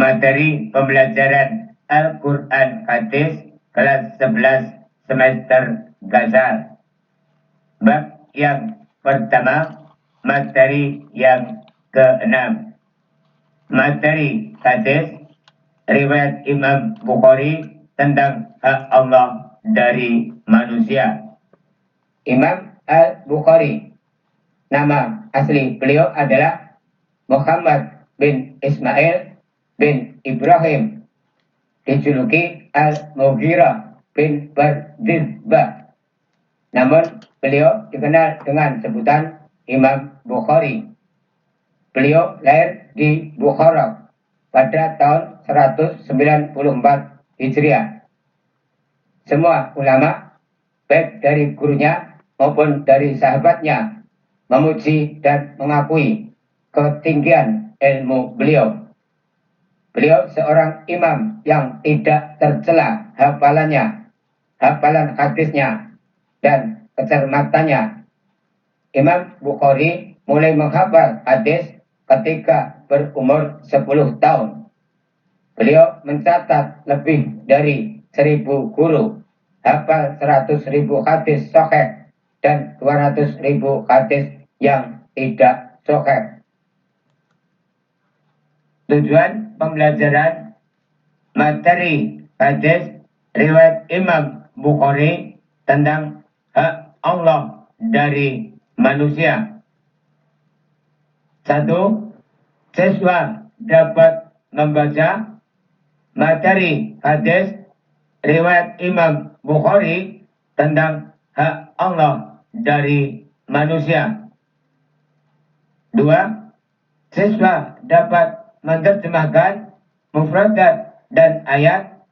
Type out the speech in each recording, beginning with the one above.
materi pembelajaran Al-Quran Hadis kelas 11 semester Ghazal. Bab yang pertama, materi yang ke-6. Materi hadis riwayat Imam Bukhari tentang hak Allah dari manusia. Imam Al-Bukhari, nama asli beliau adalah Muhammad bin Ismail bin Ibrahim, dijuluki Al-Mughirah bin Bardizbah. Namun beliau dikenal dengan sebutan Imam Bukhari. Beliau lahir di Bukhara pada tahun 194 Hijriah. Semua ulama, baik dari gurunya maupun dari sahabatnya, memuji dan mengakui ketinggian ilmu beliau. Beliau seorang imam yang tidak tercela hafalannya, hafalan hadisnya, dan kecermatannya. Imam Bukhari mulai menghafal hadis ketika berumur 10 tahun. Beliau mencatat lebih dari 1000 guru, hafal 100.000 hadis sahih dan 200.000 hadis yang tidak sahih. Tujuan pembelajaran materi hadis riwayat Imam Bukhari tentang hak Allah dari manusia. 1. Siswa dapat membaca materi hadis riwayat Imam Bukhari tentang hak Allah dari manusia. 2. Siswa dapat menerjemahkan mufradat dan ayat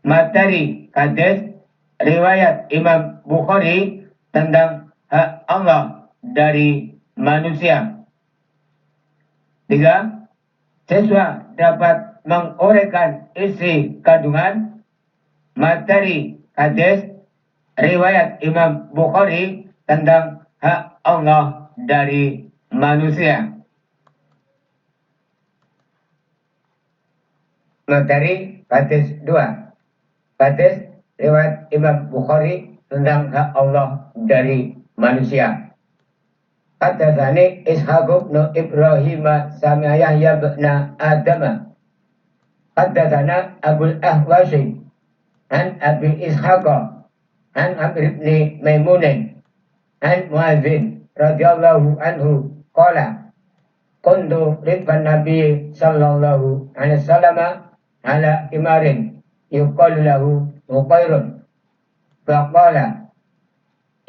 materi hadis riwayat Imam Bukhari tentang hak Allah dari manusia. 3. Siswa dapat menguraikan isi kandungan materi hadis riwayat Imam Bukhari tentang hak Allah dari manusia. Materi hadis 2. Hadis riwayat Imam Bukhari tentang hak Allah dari manusia. Hadatsani Ishaq bin Ibrahim sami'a Yahya bin Adam. Hadatsana Abul Ahwasi an Abi Ishaq an Amr bin Maimun an Muadzin radhiyallahu anhu qala kuntu ridwan Nabi sallallahu alaihi wasallam ala imarin yuqalu lahu Muqairun faqala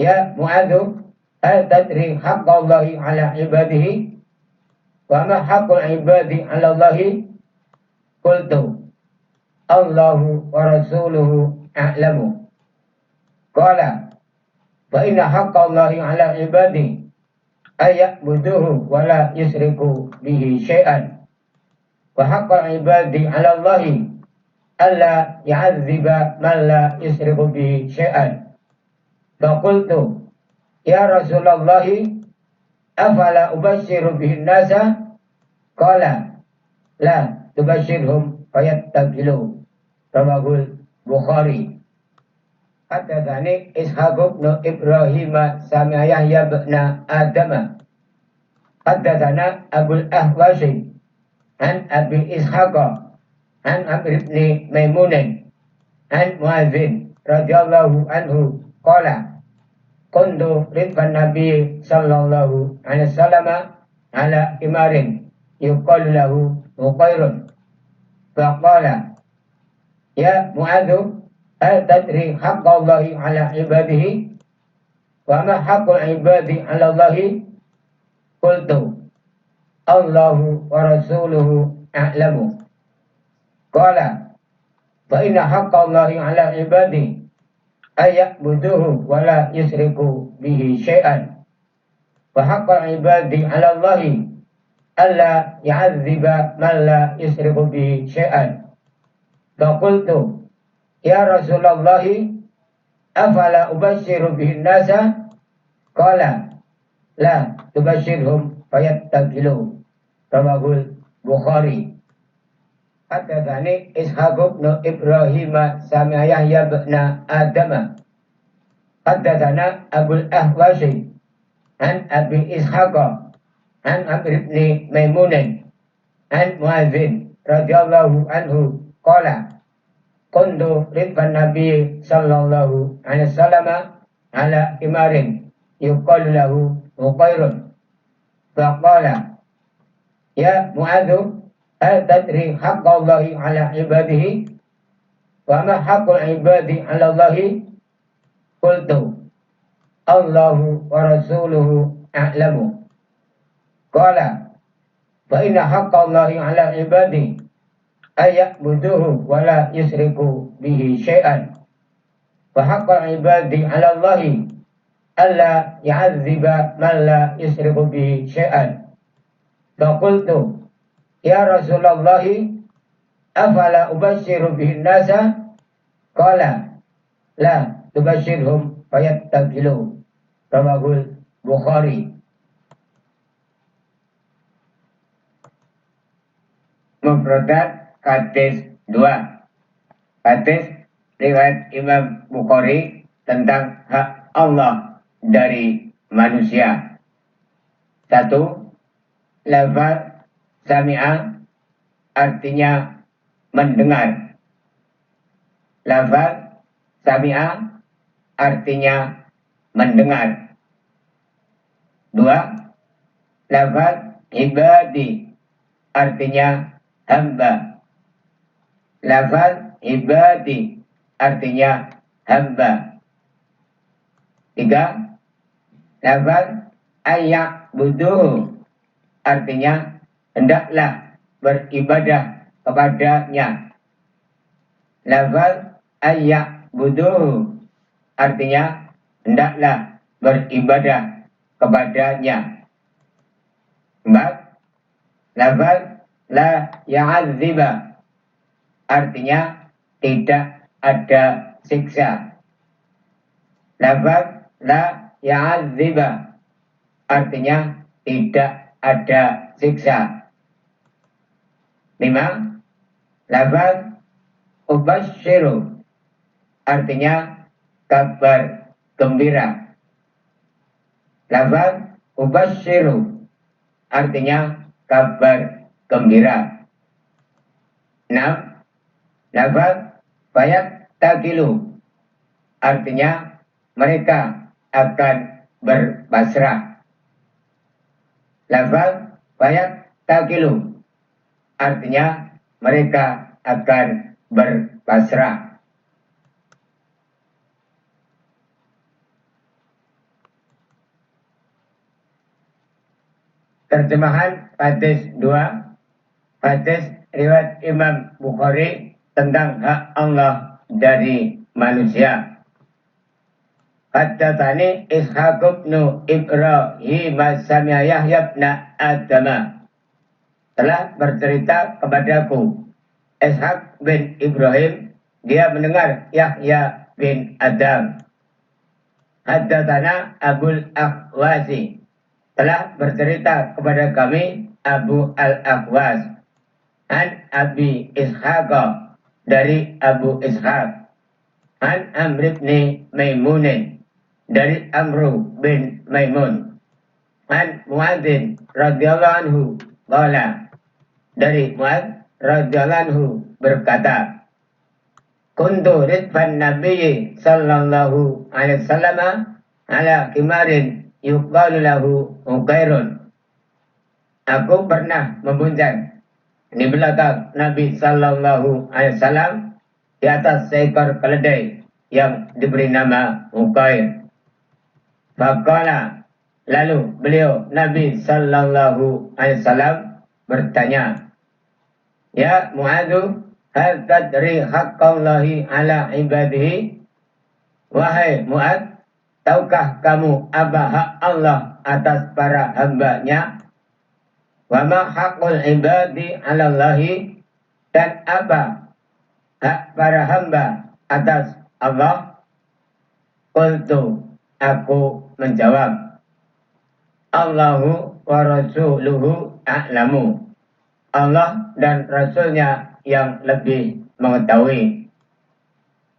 ya Mu'adzu hal tadri haqqallahi ala ibadihi wa ma haqqul ibadi ala Allahi qultu Allahu wa rasuluhu a'lamu qala fa inna haqqallahi ala ibadihi ayyabuduhu wa la yusriku bihi syai'an wa haqqul ibadi ala Allahi alla ya'adziba man la yusriku bihi syai'an. Faqultu ya Rasulullah afala ubashiru bihi nasa qala la tubashirhum fayattaqilu. Rawahul Bukhari. Hadatsani Ishaq bin Ibrahim sami'a Yahya bin Adam. Hadatsana Abul Ahwasi an Abi Ishaq an Amr bin Maimun an Muadzin radhiyallahu anhu qala kuntu ridwan Nabi sallallahu alaihi wasallam ala imarin yuqalu lahu Muqairun faqala ya Mu'adzu hal tadri haqqallahi ala ibadihi wa ma haqqul ibadi ala Allahi qultu Allahu wa rasuluhu a'lamu qala fa inna haqqallahi ala ibadihi ayyabuduhu wa la yusriku bihi syai'an wa haqqul ibadi ala Allahi alla ya'adziba man la yusriku bihi syai'an. Faqultu ya Rasulullah afala ubashiru bihi nasa qala la tubashirhum fayattaqilu. Rawahul Bukhari. Haddatsani Ishaq bin Ibrahim sami'a Yahya bin Adam. Haddatsana Abul Ahwasi an Abi Ishaq an Amr ibn Maimun an Muadzin radhiyallahu anhu qala kuntu ridwan Nabi sallallahu alaihi wasallam ala imarin yuqalu lahu Uqairun faqala ya Muadz hal tadri haqqallahi ala ibadihi wa ma haqqul ibadi ala Allahi qultu Allahu wa rasuluhu a'lamu qala fa inna haqqallahi ala ibadi ayya'buduhu wa la yusriku bihi syai'an wa haqqul ibadi ala Allahi alla ya'adziba man la yusriku bihi syai'an faqultu ya Rasulullah afala ubashiru bihin nasa qala la tubashirhum fayattaqilu rawahul Bukhari. Mufradat hadis 2. Hadis riwayat Imam Bukhari tentang hak Allah dari manusia. 1. Lafaz sami'a artinya mendengar. Lafaz sami'a artinya mendengar. 2. Lafaz ibadi artinya hamba. Lafaz ibadi artinya hamba. 3. Lafaz ayya'buduhu artinya hendaklah beribadah kepadanya. Lafaz ayya'buduhu artinya hendaklah beribadah kepadanya. 4. Lafaz la ya'adziba artinya tidak ada siksa. Lafaz la ya'adziba artinya tidak ada siksa. 5. Lafaz ubashiru artinya kabar gembira. Lafaz ubashiru artinya kabar gembira. 6. Lafaz fayattaqilu artinya mereka akan berpasrah. Lafaz fayattaqilu artinya mereka akan berpasrah. Terjemahan hadis 2. Hadis riwayat Imam Bukhari tentang hak Allah dari manusia. Haddatsani Ishaq bin Ibrahim sami'a Yahya bin Adam. Telah bercerita kepadaku Ishaq bin Ibrahim, dia mendengar Yahya bin Adam. Haddatsana Abul Ahwasi, telah bercerita kepada kami Abu Al-Ahwas an Abi Ishaq, dari Abu Ishaq, an Amr bin Maimun, dari Amru bin Maimun, an Muadzin radhiyallahu anhu qala, dari Muadz radhiyallahu anhu berkata, kuntu ridfan Nabi sallallahu alaihi wasallam ala kimarin yuqalu lahu Uqairun. Aku pernah membuncang di belakang Nabi sallallahu alaihi wasallam di atas seekor keledai yang diberi nama Uqair. Faqala, lalu beliau Nabi sallallahu alaihi wasallam bertanya, ya Muadz, hal tadri haqqallahi ala ibadihi? Wahai Muadz, tahukah kamu apa hak Allah atas para hambanya? Wa ma haqqul ibadi 'ala Allahi, dan apa hak para hamba atas Allah? Qultu, aku menjawab, Allahu wa rasuluhu a'lamu, Allah dan Rasulnya yang lebih mengetahui.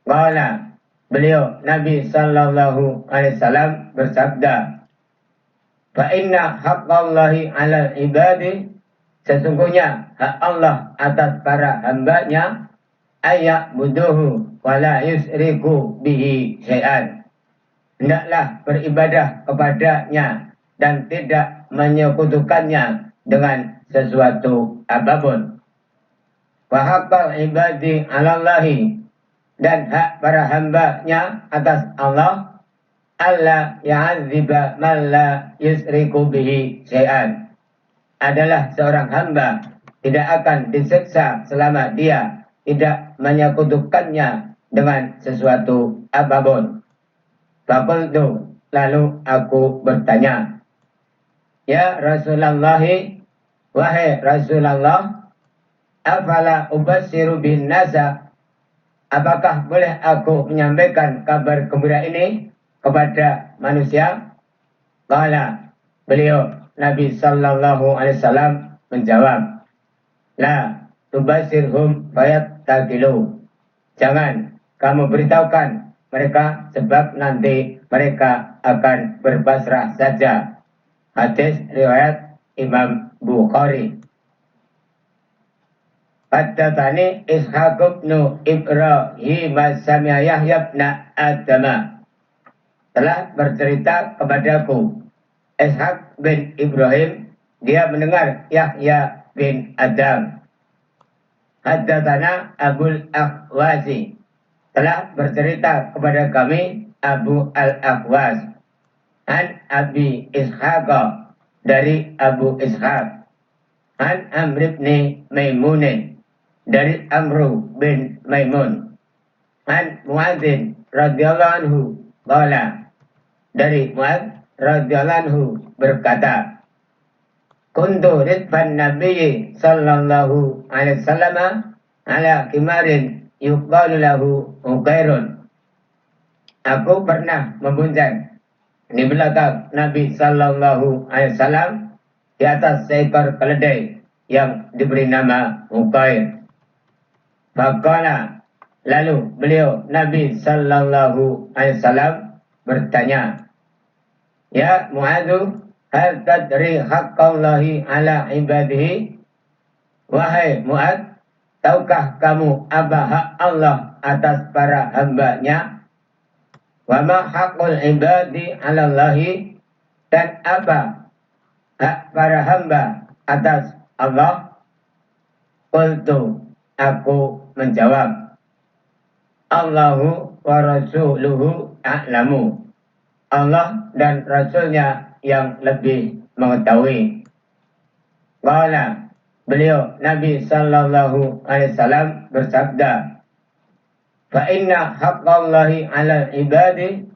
Qala, beliau Nabi sallallahu alaihi wasallam bersabda, fa inna haqqallahi 'alal ibadi, sesungguhnya hak Allah atas para hambanya, ayak buduhu wala yusriku bihi syai'an, hendaklah beribadah kepadanya dan tidak menyekutukannya dengan sesuatu apapun. Wa haqqal ibadi 'alallahi, dan hak para hambanya atas Allah, alla ya'adziba man la yusriku bihi syai'an, adalah seorang hamba tidak akan disiksa selama dia tidak menyekutukannya dengan sesuatu apapun. Faqultu, lalu aku bertanya, ya Rasulullah, wahai Rasulullah, afala ubassiru bin nasa, apakah boleh aku menyampaikan kabar gembira ini kepada manusia? Qala, beliau Nabi sallallahu alaihi wasallam menjawab, la tubasirhum fayattaqilu, jangan kamu beritahukan mereka sebab nanti mereka akan berpasrah saja. Hadis riwayat Imam Bukhari. Haddatsani Ishaq bin Ibrahim sami'a Yahya bin Adama, telah bercerita kepadaku Ishaq bin Ibrahim, dia mendengar Yahya bin Adam. Haddatsana Abul Akhwasi, telah bercerita kepada kami Abu Al-Akhwas, an Abi Ishaq, dari Abu Ishaq, an Amr bin Maimunin, dari Amru bin Maimun, an Muadzin radhiyallahu anhu qala, dari Muadz radhiyallahu anhu berkata, kuntu ridfan Nabi sallallahu alaihi wasallam ala kimarin yuqalu lahu Uqairun, aku pernah membonceng di belakang Nabi sallallahu alaihi wasallam di atas seekor keledai yang diberi nama Uqair. Faqala, lalu beliau Nabi sallallahu alaihi wasallam bertanya, ya Mu'adz, hal tadri haqqallahi ala ibadihi, wahai Mu'adz, tahukah kamu apa hak Allah atas para hambanya? Wa ma haqqul ibadi 'ala Allahi, dan apa hak para hamba atas Allah? Qultu, aku menjawab, Allahu wa rasuluhu a'lamu, Allah dan Rasulnya yang lebih mengetahui. Qala, beliau Nabi sallallahu alaihi wasallam bersabda, fa inna haqqallahi 'alal ibadi,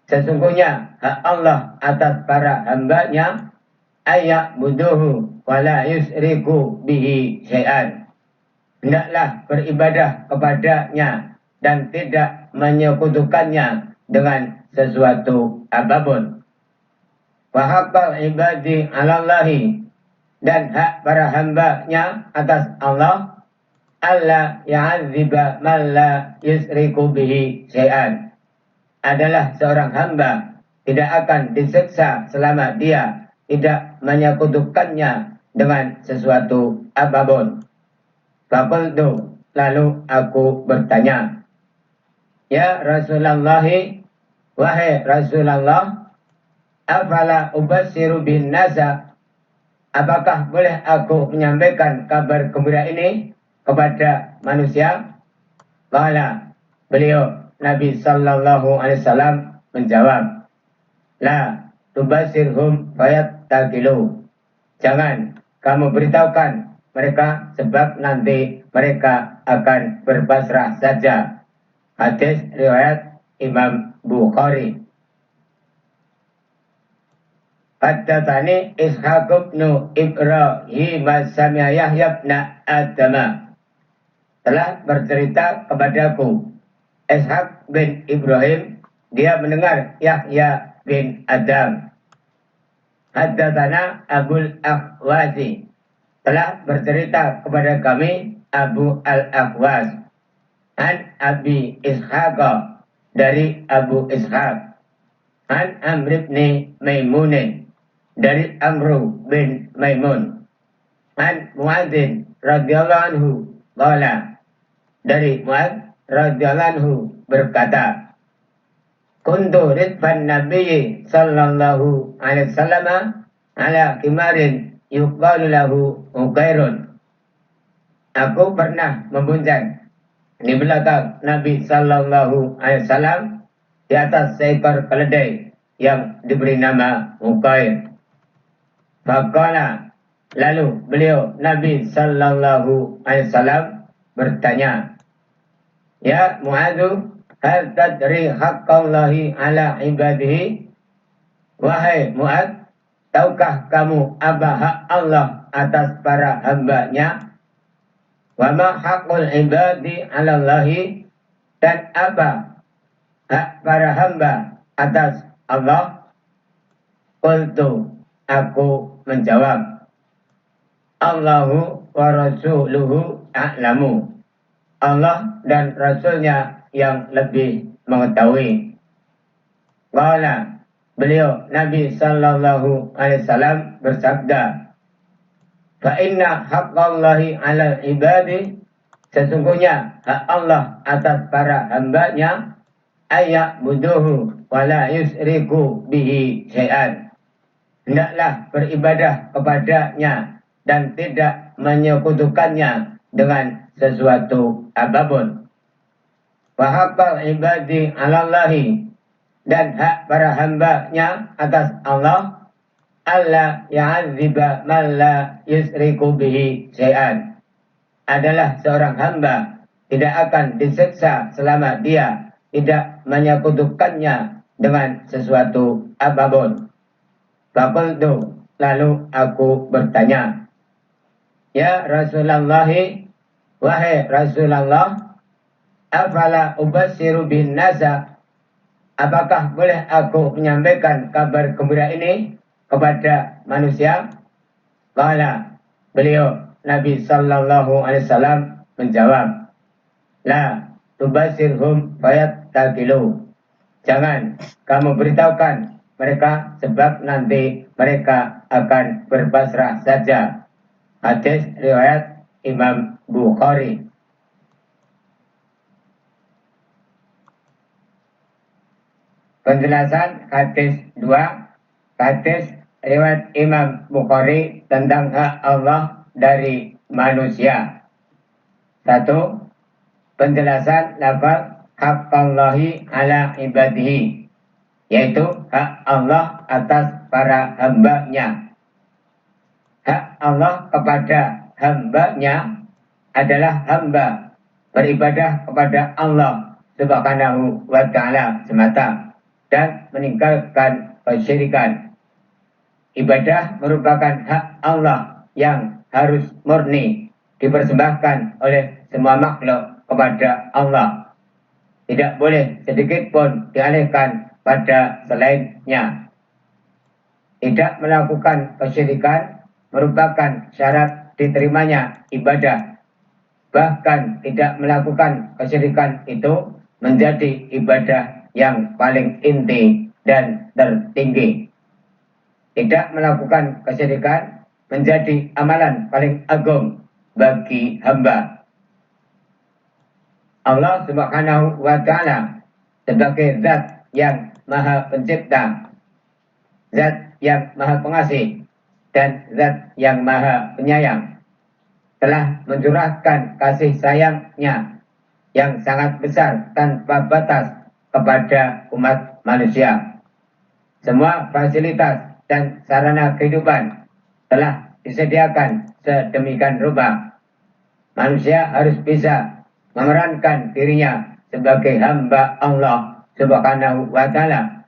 sesungguhnya hak Allah atas para hambanya, ayak buduhu wala yusriku bihi syai'an, hendaklah beribadah kepadanya dan tidak menyekutukannya dengan sesuatu apapun. Wa haqqal ibadi 'alallahi, dan hak para hambanya atas Allah, alla ya'adziba man la yusriku bihi syai'an, adalah seorang hamba tidak akan disiksa selama dia tidak menyekutukannya dengan sesuatu apapun. Faqultu, lalu aku bertanya, ya Rasulullah, wahai Rasulullah, afala ubassiru bin nasa, apakah boleh aku menyampaikan kabar gembira ini kepada manusia? Qala, beliau Nabi sallallahu alaihi wasallam menjawab, la tubasirhum fayattaqilu, jangan kamu beritahukan mereka sebab nanti mereka akan berpasrah saja. Hadis riwayat Imam Bukhari. Haddatsani Ishaq bin Ibrahim sami'a Yahya bin Adama, telah bercerita kepadaku Ishaq bin Ibrahim, dia mendengar Yahya bin Adam. Haddatsana Abul Akhwasi, telah bercerita kepada kami Abu Al-Ahwas an Abi Ishaq dari Abu Ishaq an Amr bin Maimun dari Amru bin Maimun an Muadzin radhiyallahu anhu qala dari Muadz radhiyallahu anhu berkata, kuntu ridfan Nabi sallallahu alaihi wasallam ala kimarin yuqalu lahu Ukairun. Aku pernah membonceng di belakang Nabi sallallahu alaihi wasallam di atas seekor keledai yang diberi nama Ukair. Faqala, lalu beliau Nabi sallallahu alaihi wasallam bertanya, ya Muadz, hal tadri haqqallahi ala ibadihi? Wahai Muadz, tahukah kamu apa hak Allah atas para hambanya? Wa ma haqqul ibadi 'ala Allahi, dan apa hak para hamba atas Allah? Qultu, aku menjawab, Allahu wa rasuluhu a'lamu. Allah dan Rasulnya yang lebih mengetahui. Qala, beliau Nabi sallallahu alaihi wasallam bersabda, fa inna haqqallahi 'alal ibadi, sesungguhnya hak Allah atas para hambanya, ayak buduhu wa la yusriku bihi syai'an, hendaklah beribadah kepadanya dan tidak menyekutukannya dengan sesuatu apapun. Wa haqqal ibadi 'alallahi, dan hak para hambanya atas Allah, alla ya'adziba man la yusriku bihi syai'an, adalah seorang hamba tidak akan disiksa selama dia tidak menyekutukannya dengan sesuatu apapun. Faqultu, lalu aku bertanya, ya Rasulullah, wahai Rasulullah, afala ubassiru bin nasa, apakah boleh aku menyampaikan kabar gembira ini kepada manusia? Qala, beliau Nabi sallallahu alaihi wasallam menjawab, la tubassirhum fayattaqilu, jangan kamu beritahukan mereka sebab nanti mereka akan berpasrah saja. Hadis riwayat Imam Bukhari. Penjelasan hadis 2, hadis riwayat Imam Bukhari tentang hak Allah dari manusia. 1. Penjelasan lafaz haqqallahi ala ibadihi, yaitu hak Allah atas para hambanya. Hak Allah kepada hambanya adalah hamba beribadah kepada Allah subhanahu wa ta'ala semata dan meninggalkan kesyirikan. Ibadah merupakan hak Allah yang harus murni dipersembahkan oleh semua makhluk kepada Allah. Tidak boleh sedikit pun dialihkan pada selainnya. Tidak melakukan kesyirikan merupakan syarat diterimanya ibadah. Bahkan tidak melakukan kesyirikan itu menjadi ibadah yang paling inti dan tertinggi. Tidak melakukan kesyirikan menjadi amalan paling agung bagi hamba. Allah subhanahu wa ta'ala sebagai zat yang maha pencipta, zat yang maha pengasih, dan zat yang maha penyayang, telah mencurahkan kasih sayangnya yang sangat besar tanpa batas kepada umat manusia. Semua fasilitas dan sarana kehidupan telah disediakan sedemikian rupa. Manusia harus bisa memerankan dirinya sebagai hamba Allah subhanahu wa ta'ala.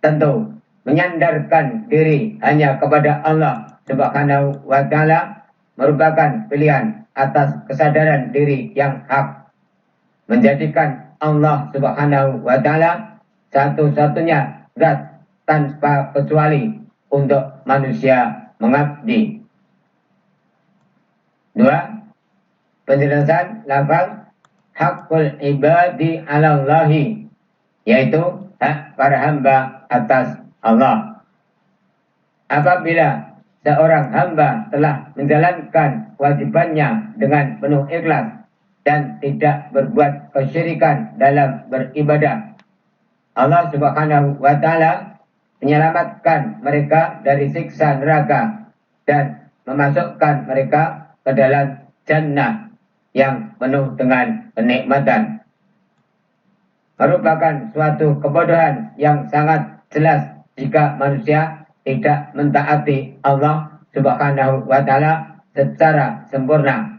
Tentu menyandarkan diri hanya kepada Allah subhanahu wa ta'ala merupakan pilihan atas kesadaran diri yang hak. Menjadikan Allah subhanahu wa ta'ala satu-satunya zat tanpa kecuali untuk manusia mengabdi. Dua, penjelasan lafaz hakul ibadi 'alallahi, yaitu hak para hamba atas Allah. Apabila seorang hamba telah menjalankan kewajibannya dengan penuh ikhlas dan tidak berbuat kesyirikan dalam beribadah, Allah Subhanahu wa Ta'ala menyelamatkan mereka dari siksa neraka dan memasukkan mereka ke dalam jannah yang penuh dengan kenikmatan. Merupakan suatu kebodohan yang sangat jelas jika manusia tidak mentaati Allah Subhanahu wa Ta'ala secara sempurna.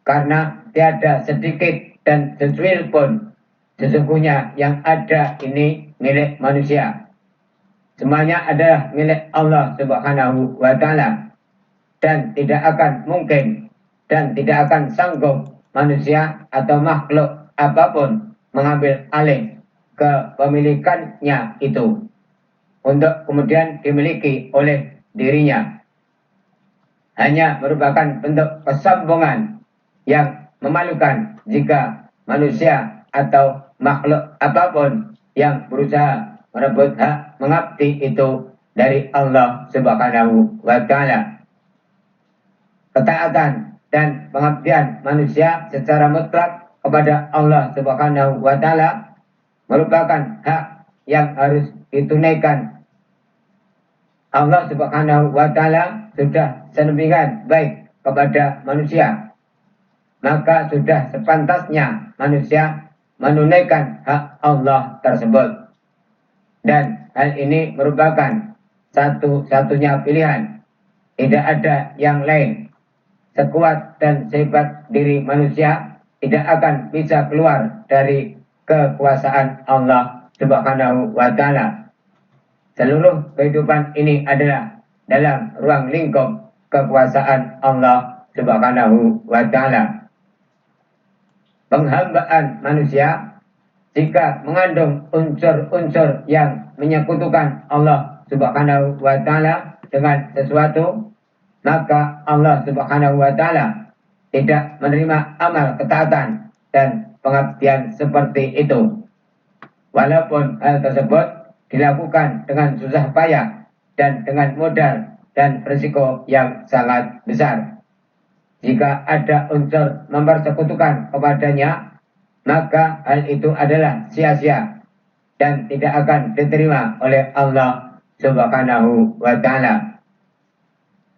Karena tiada sedikit dan secuil pun sesungguhnya yang ada ini milik manusia. Semuanya adalah milik Allah Subhanahu wa Ta'ala, dan tidak akan mungkin dan tidak akan sanggup manusia atau makhluk apapun mengambil alih kepemilikannya itu untuk kemudian dimiliki oleh dirinya. Hanya merupakan bentuk kesombongan yang memalukan jika manusia atau makhluk apapun yang berusaha merebut hak mengabdi itu dari Allah Subhanahu wa Ta'ala. Ketaatan dan pengabdian manusia secara mutlak kepada Allah Subhanahu wa Ta'ala merupakan hak yang harus ditunaikan. Allah Subhanahu wa Ta'ala sudah sedemikian baik kepada manusia, maka sudah sepantasnya manusia menunaikan hak Allah tersebut. Dan hal ini merupakan satu-satunya pilihan. Tidak ada yang lain. Sekuat dan sehebat diri manusia tidak akan bisa keluar dari kekuasaan Allah Subhanahu wa Ta'ala. Seluruh kehidupan ini adalah dalam ruang lingkup kekuasaan Allah Subhanahu wa Ta'ala. Penghambaan manusia jika mengandung unsur-unsur yang menyekutukan Allah Subhanahu wa Ta'ala dengan sesuatu, maka Allah Subhanahu wa Ta'ala tidak menerima amal ketaatan dan pengabdian seperti itu. Walaupun hal tersebut dilakukan dengan susah payah dan dengan modal dan risiko yang sangat besar. Jika ada unsur mempersekutukan kepadanya, maka hal itu adalah sia-sia dan tidak akan diterima oleh Allah Subhanahu wa Ta'ala.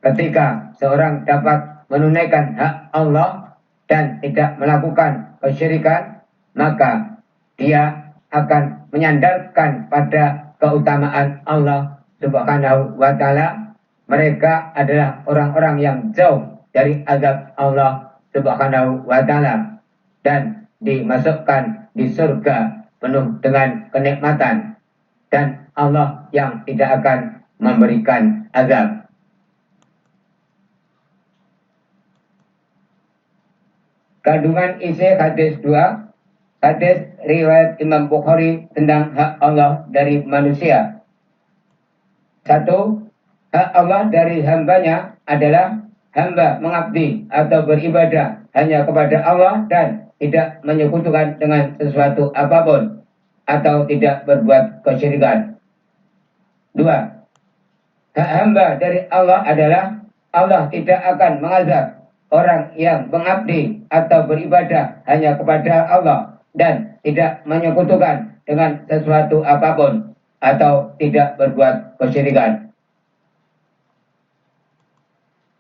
Ketika seorang dapat menunaikan hak Allah dan tidak melakukan kesyirikan, maka dia akan menyandarkan pada keutamaan Allah Subhanahu wa Ta'ala. Mereka adalah orang-orang yang jauh dari azab Allah Subhanahu wa Ta'ala dan dimasukkan di surga penuh dengan kenikmatan, dan Allah yang tidak akan memberikan azab. Kandungan isi hadis 2, hadis riwayat Imam Bukhari tentang hak Allah dari manusia. 1. Hak Allah dari hambanya adalah hamba mengabdi atau beribadah hanya kepada Allah dan tidak menyekutukan dengan sesuatu apapun atau tidak berbuat kesyirikan. 2. Hak hamba dari Allah adalah Allah tidak akan mengazab orang yang mengabdi atau beribadah hanya kepada Allah dan tidak menyekutukan dengan sesuatu apapun atau tidak berbuat kesyirikan.